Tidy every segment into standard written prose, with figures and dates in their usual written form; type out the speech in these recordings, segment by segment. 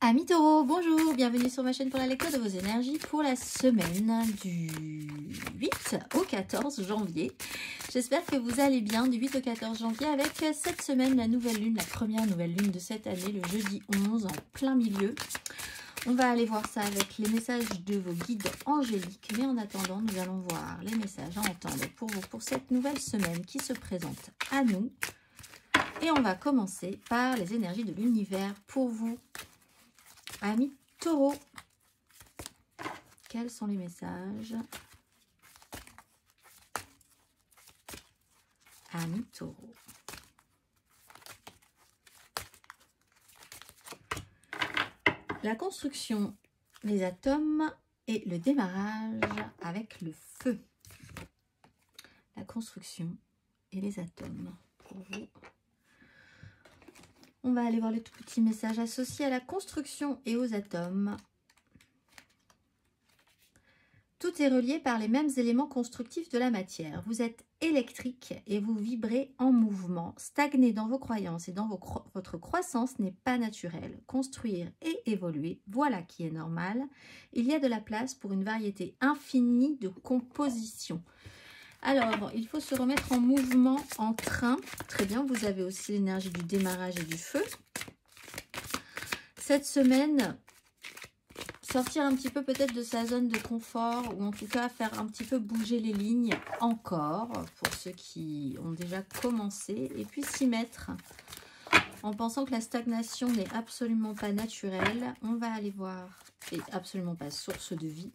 Amis taureaux, bonjour, bienvenue sur ma chaîne pour la lecture de vos énergies pour la semaine du 8 au 14 janvier. J'espère que vous allez bien du 8 au 14 janvier avec cette semaine la nouvelle lune, la première nouvelle lune de cette année, le jeudi 11 en plein milieu. On va aller voir ça avec les messages de vos guides angéliques, mais en attendant, nous allons voir les messages à entendre pour vous pour cette nouvelle semaine qui se présente à nous. Et on va commencer par les énergies de l'univers pour vous. Amis taureaux, quels sont les messages? Amis taureaux. La construction, les atomes et le démarrage avec le feu. La construction et les atomes pour vous. On va aller voir les tout petits messages associés à la construction et aux atomes. Tout est relié par les mêmes éléments constructifs de la matière. Vous êtes électrique et vous vibrez en mouvement. Stagner dans vos croyances et dans votre croissance n'est pas naturel. Construire et évoluer, voilà qui est normal. Il y a de la place pour une variété infinie de compositions. Alors, il faut se remettre en mouvement, en train. Très bien, vous avez aussi l'énergie du démarrage et du feu. Cette semaine, sortir un petit peu peut-être de sa zone de confort ou en tout cas faire un petit peu bouger les lignes encore pour ceux qui ont déjà commencé et puis s'y mettre en pensant que la stagnation n'est absolument pas naturelle. On va aller voir et absolument pas source de vie.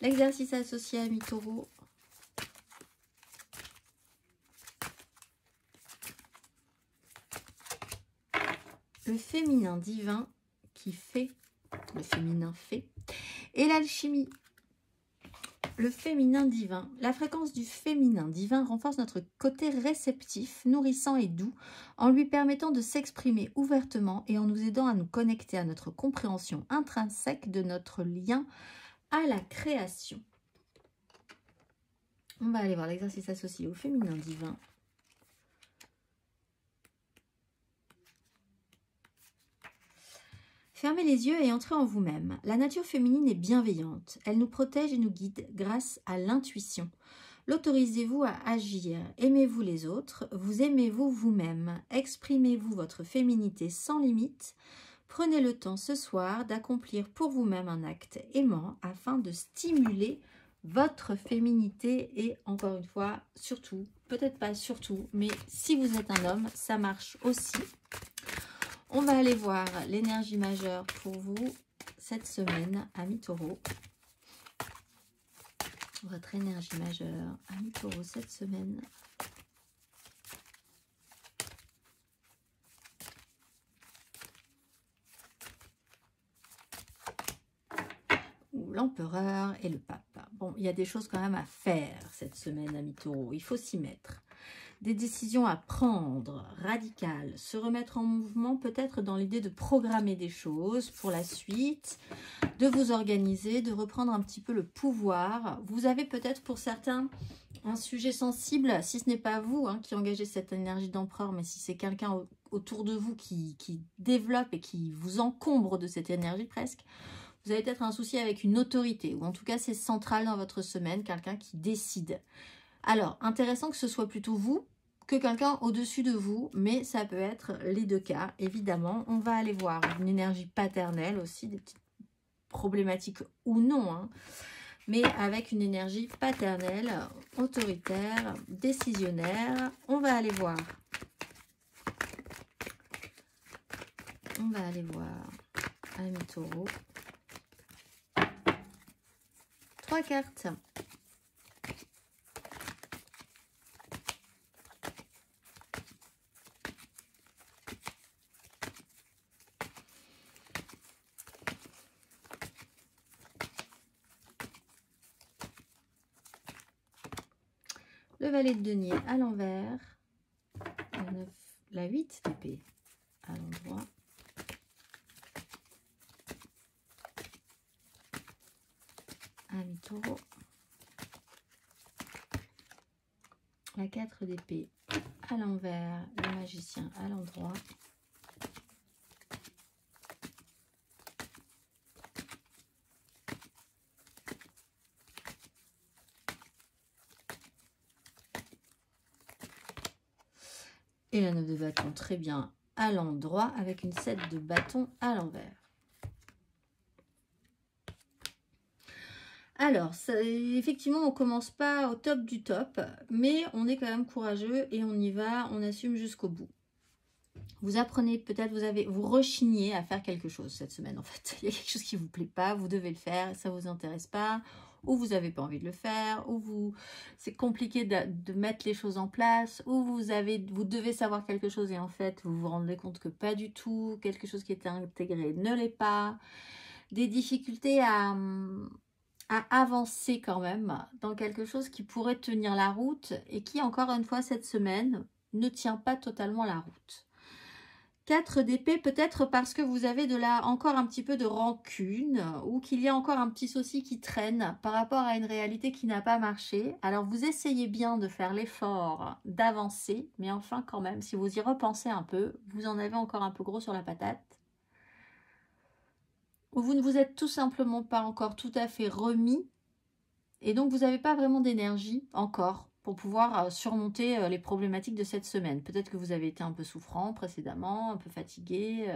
L'exercice associé à mi-taureau. Le féminin divin qui fait, le féminin fait, et l'alchimie. Le féminin divin. La fréquence du féminin divin renforce notre côté réceptif, nourrissant et doux, en lui permettant de s'exprimer ouvertement et en nous aidant à nous connecter à notre compréhension intrinsèque de notre lien à la création. On va aller voir l'exercice associé au féminin divin. Fermez les yeux et entrez en vous-même. La nature féminine est bienveillante. Elle nous protège et nous guide grâce à l'intuition. L'autorisez-vous à agir. Aimez-vous les autres. Vous aimez-vous vous-même. Exprimez-vous votre féminité sans limite. Prenez le temps ce soir d'accomplir pour vous-même un acte aimant afin de stimuler votre féminité. Et encore une fois, surtout, peut-être pas surtout, mais si vous êtes un homme, ça marche aussi. On va aller voir l'énergie majeure pour vous cette semaine, amis taureaux. Votre énergie majeure, amis taureaux, cette semaine. L'empereur et le pape. Bon, il y a des choses quand même à faire cette semaine, amis taureaux. Il faut s'y mettre. Des décisions à prendre, radicales, se remettre en mouvement, peut-être dans l'idée de programmer des choses pour la suite, de vous organiser, de reprendre un petit peu le pouvoir. Vous avez peut-être pour certains un sujet sensible, si ce n'est pas vous qui engagez cette énergie d'empereur, mais si c'est quelqu'un autour de vous qui développe et qui vous encombre de cette énergie presque, vous avez peut-être un souci avec une autorité, ou en tout cas c'est central dans votre semaine, quelqu'un qui décide. Alors, intéressant que ce soit plutôt vous que quelqu'un au-dessus de vous, mais ça peut être les deux cas, évidemment. On va aller voir une énergie paternelle aussi, des petites problématiques ou non, mais avec une énergie paternelle, autoritaire, décisionnaire. On va aller voir. On va aller voir, amis taureaux. 3 cartes. Le valet de denier à l'envers, la 8 d'épée à l'endroit, amis taureaux, la 4 d'épée à l'envers, le magicien à l'endroit, Et la 9 de bâton, très bien, à l'endroit, avec une 7 de bâton à l'envers. Alors, ça, effectivement, on commence pas au top du top, mais on est quand même courageux et on y va, on assume jusqu'au bout. Vous apprenez, peut-être vous rechignez à faire quelque chose cette semaine en fait. Il y a quelque chose qui ne vous plaît pas, vous devez le faire, ça ne vous intéresse pas, ou vous n'avez pas envie de le faire, ou c'est compliqué de mettre les choses en place, ou vous devez savoir quelque chose et en fait vous vous rendez compte que pas du tout, quelque chose qui était intégré ne l'est pas. Des difficultés à avancer quand même dans quelque chose qui pourrait tenir la route et qui encore une fois cette semaine ne tient pas totalement la route. 4 d'épée, peut-être parce que vous avez encore un petit peu de rancune ou qu'il y a encore un petit souci qui traîne par rapport à une réalité qui n'a pas marché. Alors vous essayez bien de faire l'effort d'avancer, mais enfin quand même, si vous y repensez un peu, vous en avez encore un peu gros sur la patate. Ou vous ne vous êtes tout simplement pas encore tout à fait remis et donc vous n'avez pas vraiment d'énergie encore pour pouvoir surmonter les problématiques de cette semaine. Peut-être que vous avez été un peu souffrant précédemment, un peu fatigué.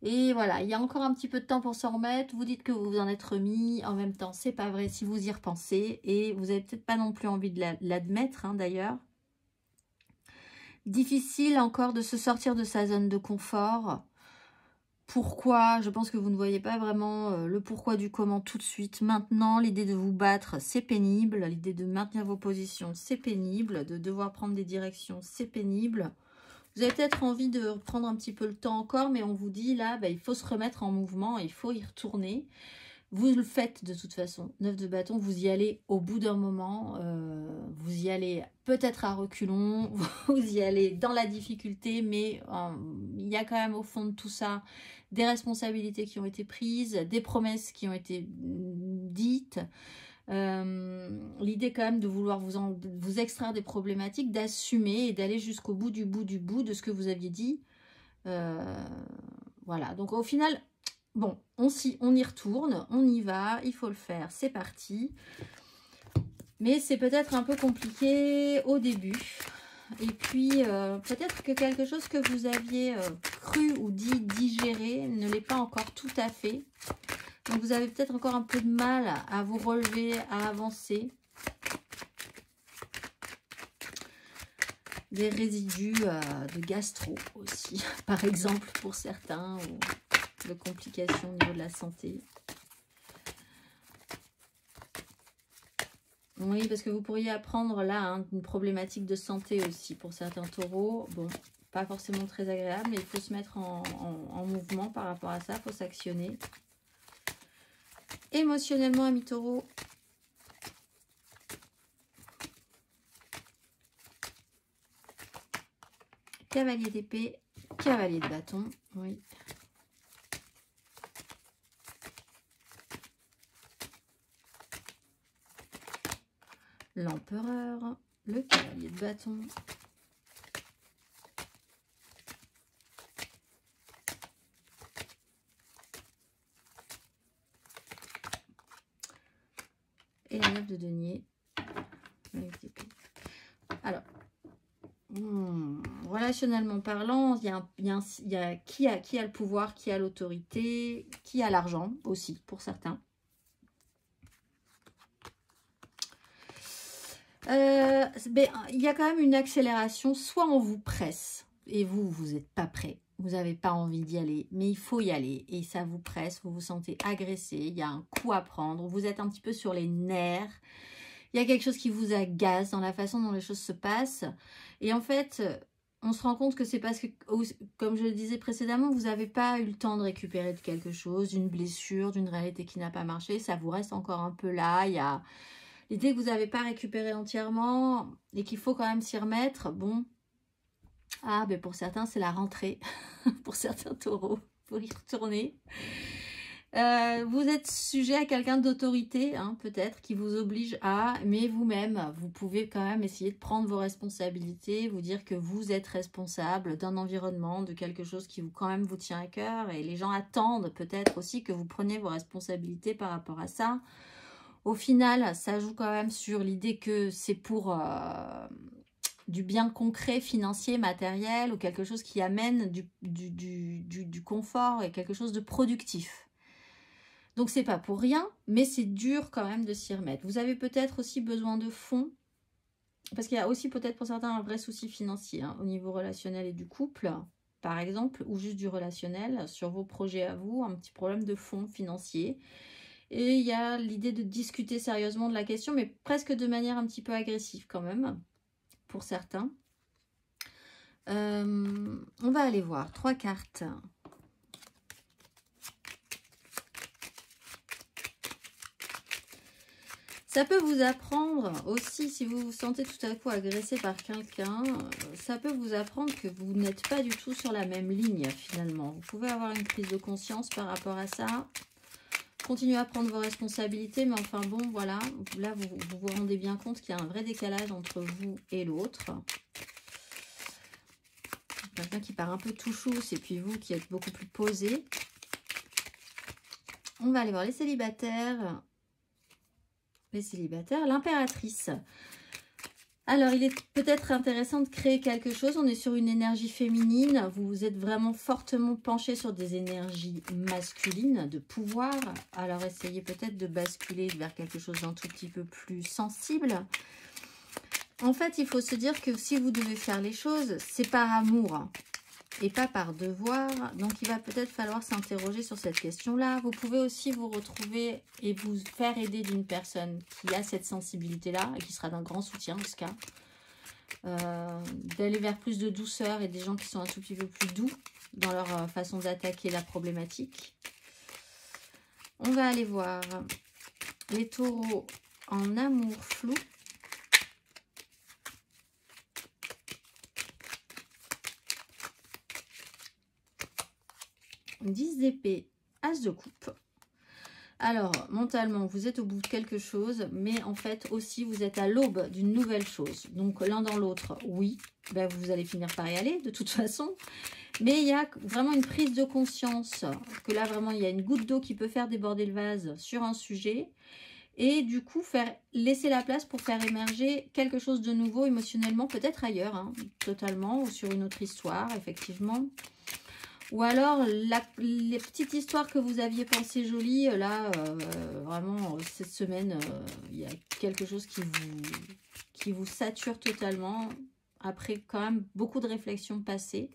Et voilà, il y a encore un petit peu de temps pour s'en remettre. Vous dites que vous vous en êtes remis. En même temps, c'est pas vrai si vous y repensez. Et vous n'avez peut-être pas non plus envie de l'admettre, hein, d'ailleurs. Difficile encore de se sortir de sa zone de confort. Pourquoi? Je pense que vous ne voyez pas vraiment le pourquoi du comment tout de suite. Maintenant, l'idée de vous battre, c'est pénible. L'idée de maintenir vos positions, c'est pénible. De devoir prendre des directions, c'est pénible. Vous avez peut-être envie de prendre un petit peu le temps encore, mais on vous dit là, il faut se remettre en mouvement, il faut y retourner. Vous le faites de toute façon. 9 de bâton, vous y allez au bout d'un moment. Vous y allez peut-être à reculons, vous y allez dans la difficulté, mais il y a quand même au fond de tout ça des responsabilités qui ont été prises, des promesses qui ont été dites. L'idée quand même de vouloir vous extraire des problématiques, d'assumer et d'aller jusqu'au bout du bout de ce que vous aviez dit. Voilà, donc au final... Bon, on y retourne, on y va, il faut le faire, c'est parti. Mais c'est peut-être un peu compliqué au début. Et puis, peut-être que quelque chose que vous aviez cru ou dit digérer ne l'est pas encore tout à fait. Donc, vous avez peut-être encore un peu de mal à vous relever, à avancer. Des résidus de gastro aussi, par exemple, pour certains, ou de complications au niveau de la santé. Oui, parce que vous pourriez apprendre là une problématique de santé aussi pour certains taureaux. Bon, pas forcément très agréable, mais il faut se mettre en mouvement par rapport à ça, il faut s'actionner. Émotionnellement, amis taureaux. Cavalier d'épée, cavalier de bâton, oui. L'empereur, le cavalier de bâton. Et la 9 de denier. Alors, relationnellement parlant, il y a qui a le pouvoir, qui a l'autorité, qui a l'argent aussi, pour certains. Il y a quand même une accélération, soit on vous presse et vous n'êtes pas prêt, vous n'avez pas envie d'y aller, mais il faut y aller et ça vous presse, vous vous sentez agressé, il y a un coup à prendre, vous êtes un petit peu sur les nerfs, il y a quelque chose qui vous agace dans la façon dont les choses se passent et en fait on se rend compte que c'est parce que, comme je le disais précédemment, vous n'avez pas eu le temps de récupérer de quelque chose, d'une blessure, d'une réalité qui n'a pas marché, ça vous reste encore un peu là, il y a... L'idée que vous n'avez pas récupéré entièrement et qu'il faut quand même s'y remettre, bon, ben pour certains, c'est la rentrée. Pour certains taureaux, pour y retourner. Vous êtes sujet à quelqu'un d'autorité, hein, peut-être, qui vous oblige à, mais vous-même, vous pouvez quand même essayer de prendre vos responsabilités, vous dire que vous êtes responsable d'un environnement, de quelque chose qui quand même vous tient à cœur. Et les gens attendent peut-être aussi que vous preniez vos responsabilités par rapport à ça. Au final, ça joue quand même sur l'idée que c'est pour du bien concret, financier, matériel, ou quelque chose qui amène du confort et quelque chose de productif. Donc c'est pas pour rien, mais c'est dur quand même de s'y remettre. Vous avez peut-être aussi besoin de fonds, parce qu'il y a aussi peut-être pour certains un vrai souci financier au niveau relationnel et du couple, par exemple, ou juste du relationnel, sur vos projets à vous, un petit problème de fonds financiers. Et il y a l'idée de discuter sérieusement de la question, mais presque de manière un petit peu agressive quand même, pour certains. On va aller voir 3 cartes. Ça peut vous apprendre aussi, si vous vous sentez tout à coup agressé par quelqu'un, ça peut vous apprendre que vous n'êtes pas du tout sur la même ligne finalement. Vous pouvez avoir une prise de conscience par rapport à ça. Continuez à prendre vos responsabilités, mais enfin bon, voilà, là vous vous rendez bien compte qu'il y a un vrai décalage entre vous et l'autre. Quelqu'un qui part un peu tout chousse et puis vous qui êtes beaucoup plus posé. On va aller voir les célibataires. Les célibataires, l'impératrice. Alors, il est peut-être intéressant de créer quelque chose. On est sur une énergie féminine. Vous êtes vraiment fortement penché sur des énergies masculines, de pouvoir. Alors, essayez peut-être de basculer vers quelque chose d'un tout petit peu plus sensible. En fait, il faut se dire que si vous devez faire les choses, c'est par amour et pas par devoir. Donc, il va peut-être falloir s'interroger sur cette question-là. Vous pouvez aussi vous retrouver et vous faire aider d'une personne qui a cette sensibilité-là et qui sera d'un grand soutien dans ce cas. D'aller vers plus de douceur et des gens qui sont un tout petit peu plus doux dans leur façon d'attaquer la problématique. On va aller voir les taureaux en amour flou. 10 d'épée, as de coupe. Alors, mentalement, vous êtes au bout de quelque chose, mais en fait aussi, vous êtes à l'aube d'une nouvelle chose. Donc, l'un dans l'autre, oui, ben, vous allez finir par y aller, de toute façon. Mais il y a vraiment une prise de conscience, que là, vraiment, il y a une goutte d'eau qui peut faire déborder le vase sur un sujet. Et du coup, laisser la place pour faire émerger quelque chose de nouveau émotionnellement, peut-être ailleurs, totalement, ou sur une autre histoire, effectivement. Ou alors, les petites histoires que vous aviez pensées jolies, là, vraiment, cette semaine, il y a quelque chose qui vous sature totalement, après quand même beaucoup de réflexions passées.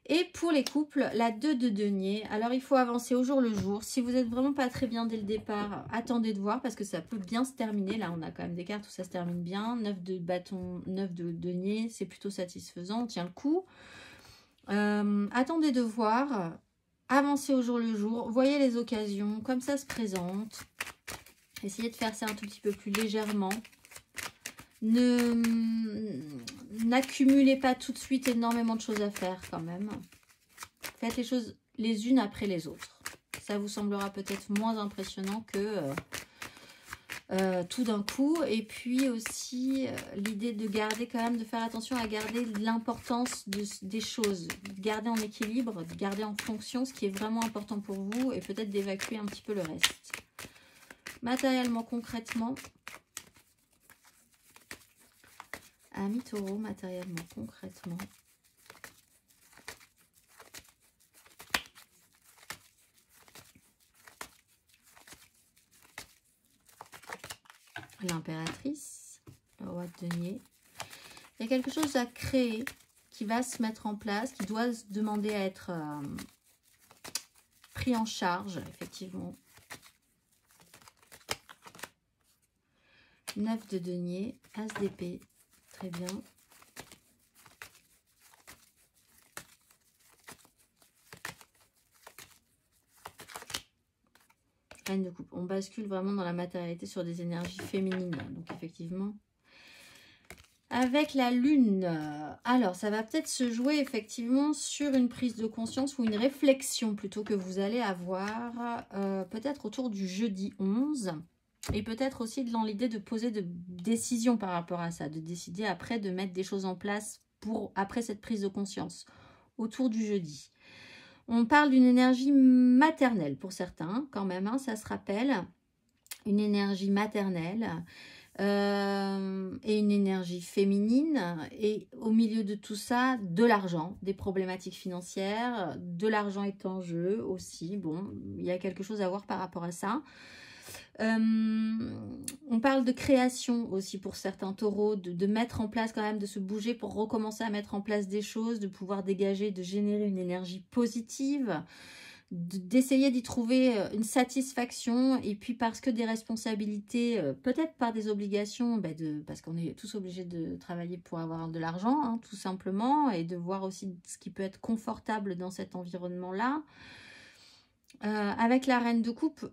Et pour les couples, la 2 de denier. Alors, il faut avancer au jour le jour. Si vous n'êtes vraiment pas très bien dès le départ, attendez de voir, parce que ça peut bien se terminer. Là, on a quand même des cartes où ça se termine bien. 9 de bâton, 9 de denier, c'est plutôt satisfaisant, on tient le coup. Attendez de voir, avancez au jour le jour, voyez les occasions, comme ça se présente. Essayez de faire ça un tout petit peu plus légèrement. N'accumulez pas tout de suite énormément de choses à faire quand même. Faites les choses les unes après les autres. Ça vous semblera peut-être moins impressionnant que... tout d'un coup. Et puis aussi l'idée de garder quand même, de faire attention à garder l'importance des choses, de garder en équilibre, de garder en fonction ce qui est vraiment important pour vous et peut-être d'évacuer un petit peu le reste. Matériellement, concrètement, amis taureau, matériellement, concrètement. L'impératrice, le roi de denier. Il y a quelque chose à créer qui va se mettre en place, qui doit se demander à être pris en charge, effectivement. 9 de denier, as d'épée, très bien. Reine de coupe. On bascule vraiment dans la matérialité sur des énergies féminines. Donc effectivement, avec la lune, alors ça va peut-être se jouer effectivement sur une prise de conscience ou une réflexion plutôt que vous allez avoir peut-être autour du jeudi 11. Et peut-être aussi dans l'idée de poser de décisions par rapport à ça, de décider après de mettre des choses en place pour après cette prise de conscience autour du jeudi. On parle d'une énergie maternelle pour certains, quand même, ça se rappelle. Une énergie maternelle et une énergie féminine. Et au milieu de tout ça, de l'argent, des problématiques financières, de l'argent est en jeu aussi. Bon, il y a quelque chose à voir par rapport à ça. On parle de création aussi pour certains taureaux, de mettre en place quand même, de se bouger pour recommencer à mettre en place des choses, de pouvoir dégager, de générer une énergie positive, d'essayer d'y trouver une satisfaction. Et puis parce que des responsabilités, peut-être par des obligations, parce qu'on est tous obligés de travailler pour avoir de l'argent, hein, tout simplement, et de voir aussi ce qui peut être confortable dans cet environnement-là. Avec la reine de coupe,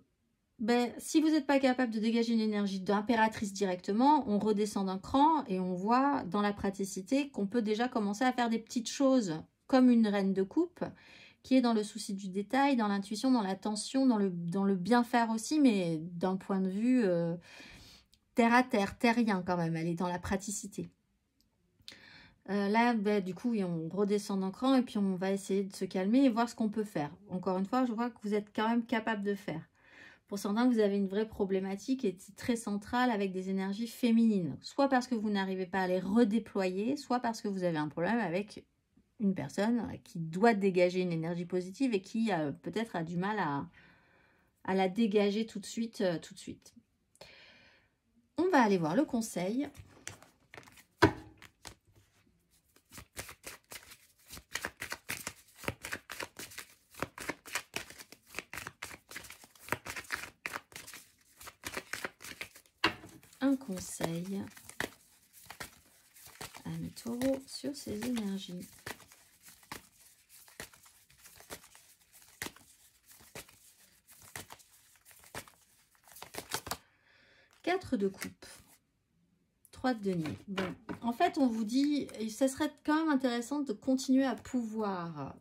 si vous n'êtes pas capable de dégager une énergie d'impératrice directement, on redescend d'un cran et on voit dans la praticité qu'on peut déjà commencer à faire des petites choses comme une reine de coupe qui est dans le souci du détail, dans l'intuition, dans l'attention, dans le bien faire aussi, mais d'un point de vue terre à terre, terrien quand même, elle est dans la praticité. Là, du coup, on redescend d'un cran et puis on va essayer de se calmer et voir ce qu'on peut faire. Encore une fois, je vois que vous êtes quand même capable de faire. Pour certains, vous avez une vraie problématique et c'est très centrale avec des énergies féminines. Soit parce que vous n'arrivez pas à les redéployer, soit parce que vous avez un problème avec une personne qui doit dégager une énergie positive et qui peut-être a du mal à la dégager tout de suite. On va aller voir le conseil. Un conseil à mes taureaux sur ces énergies. Quatre de coupe, 3 de denier. Bon, en fait, on vous dit, et ça serait quand même intéressant de continuer à pouvoir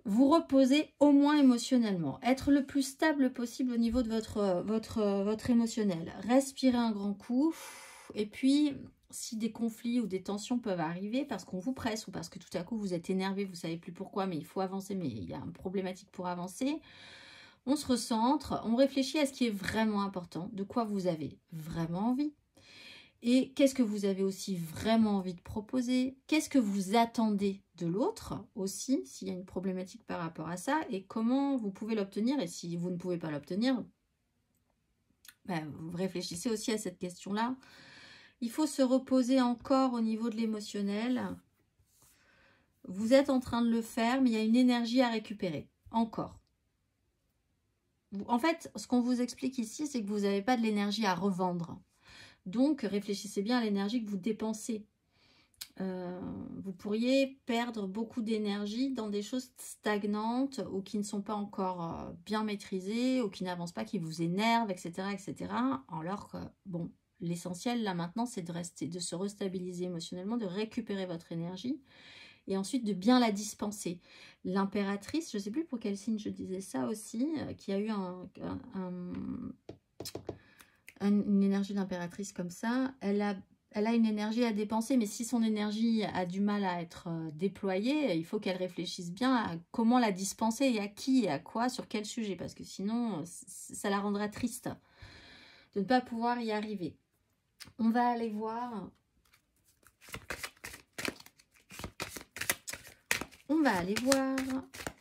vous reposer au moins émotionnellement, être le plus stable possible au niveau de votre émotionnel. Respirez un grand coup et puis si des conflits ou des tensions peuvent arriver parce qu'on vous presse ou parce que tout à coup vous êtes énervé, vous ne savez plus pourquoi, mais il faut avancer, mais il y a une problématique pour avancer. On se recentre, on réfléchit à ce qui est vraiment important, de quoi vous avez vraiment envie. Et qu'est-ce que vous avez aussi vraiment envie de proposer? Qu'est-ce que vous attendez de l'autre aussi, s'il y a une problématique par rapport à ça? Et comment vous pouvez l'obtenir? Et si vous ne pouvez pas l'obtenir, vous réfléchissez aussi à cette question-là. Il faut se reposer encore au niveau de l'émotionnel. Vous êtes en train de le faire, mais il y a une énergie à récupérer. Encore. En fait, ce qu'on vous explique ici, c'est que vous n'avez pas de l'énergie à revendre. Donc, réfléchissez bien à l'énergie que vous dépensez. Vous pourriez perdre beaucoup d'énergie dans des choses stagnantes ou qui ne sont pas encore bien maîtrisées ou qui n'avancent pas, qui vous énervent, etc., etc. Alors que, bon, l'essentiel, là, maintenant, c'est de se restabiliser émotionnellement, de récupérer votre énergie et ensuite de bien la dispenser. L'impératrice, je ne sais plus pour quel signe je disais ça aussi, qui a eu une énergie d'impératrice comme ça, elle a une énergie à dépenser, mais si son énergie a du mal à être déployée, il faut qu'elle réfléchisse bien à comment la dispenser et à qui et à quoi, sur quel sujet, parce que sinon, ça la rendra triste de ne pas pouvoir y arriver. On va aller voir... On va aller voir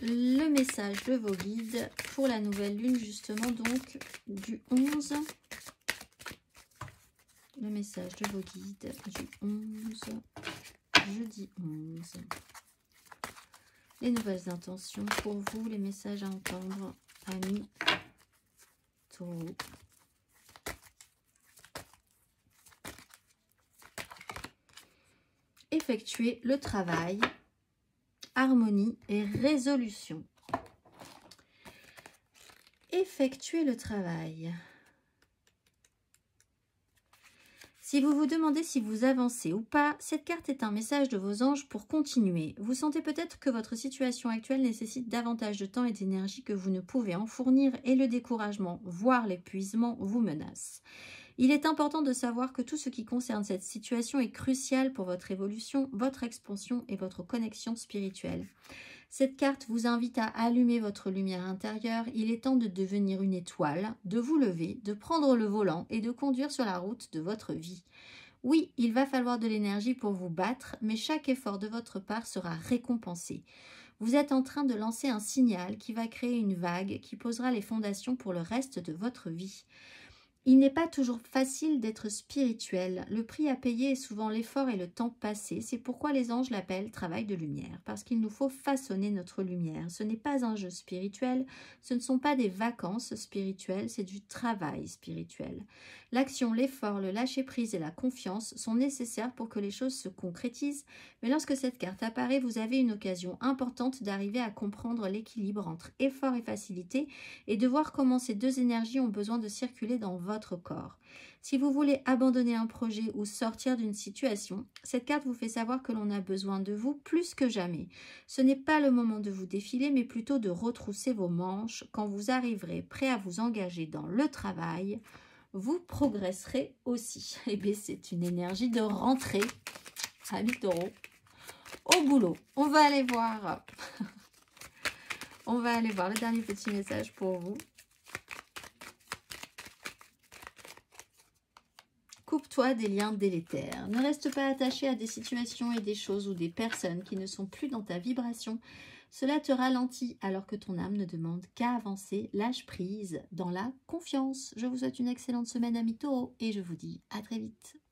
le message de vos guides pour la nouvelle lune, justement, donc, du 11. Le message de vos guides du 11, jeudi 11. Les nouvelles intentions pour vous, les messages à entendre, amis taureaux. Effectuer le travail, harmonie et résolution. Effectuer le travail. Si vous vous demandez si vous avancez ou pas, cette carte est un message de vos anges pour continuer. Vous sentez peut-être que votre situation actuelle nécessite davantage de temps et d'énergie que vous ne pouvez en fournir et le découragement, voire l'épuisement, vous menace. Il est important de savoir que tout ce qui concerne cette situation est crucial pour votre évolution, votre expansion et votre connexion spirituelle. Cette carte vous invite à allumer votre lumière intérieure. Il est temps de devenir une étoile, de vous lever, de prendre le volant et de conduire sur la route de votre vie. Oui, il va falloir de l'énergie pour vous battre, mais chaque effort de votre part sera récompensé. Vous êtes en train de lancer un signal qui va créer une vague qui posera les fondations pour le reste de votre vie. Il n'est pas toujours facile d'être spirituel. Le prix à payer est souvent l'effort et le temps passé. C'est pourquoi les anges l'appellent travail de lumière, parce qu'il nous faut façonner notre lumière. Ce n'est pas un jeu spirituel, ce ne sont pas des vacances spirituelles, c'est du travail spirituel. L'action, l'effort, le lâcher-prise et la confiance sont nécessaires pour que les choses se concrétisent, mais lorsque cette carte apparaît, vous avez une occasion importante d'arriver à comprendre l'équilibre entre effort et facilité et de voir comment ces deux énergies ont besoin de circuler dans votre corps. Si vous voulez abandonner un projet ou sortir d'une situation, cette carte vous fait savoir que l'on a besoin de vous plus que jamais. Ce n'est pas le moment de vous défiler, mais plutôt de retrousser vos manches. Quand vous arriverez prêt à vous engager dans le travail, vous progresserez aussi. Et bien, c'est une énergie de rentrée, amis taureaux, au boulot. On va aller voir. On va aller voir le dernier petit message pour vous. Coupe-toi des liens délétères. Ne reste pas attaché à des situations et des choses ou des personnes qui ne sont plus dans ta vibration. Cela te ralentit alors que ton âme ne demande qu'à avancer. Lâche prise dans la confiance. Je vous souhaite une excellente semaine, amis taureaux, et je vous dis à très vite.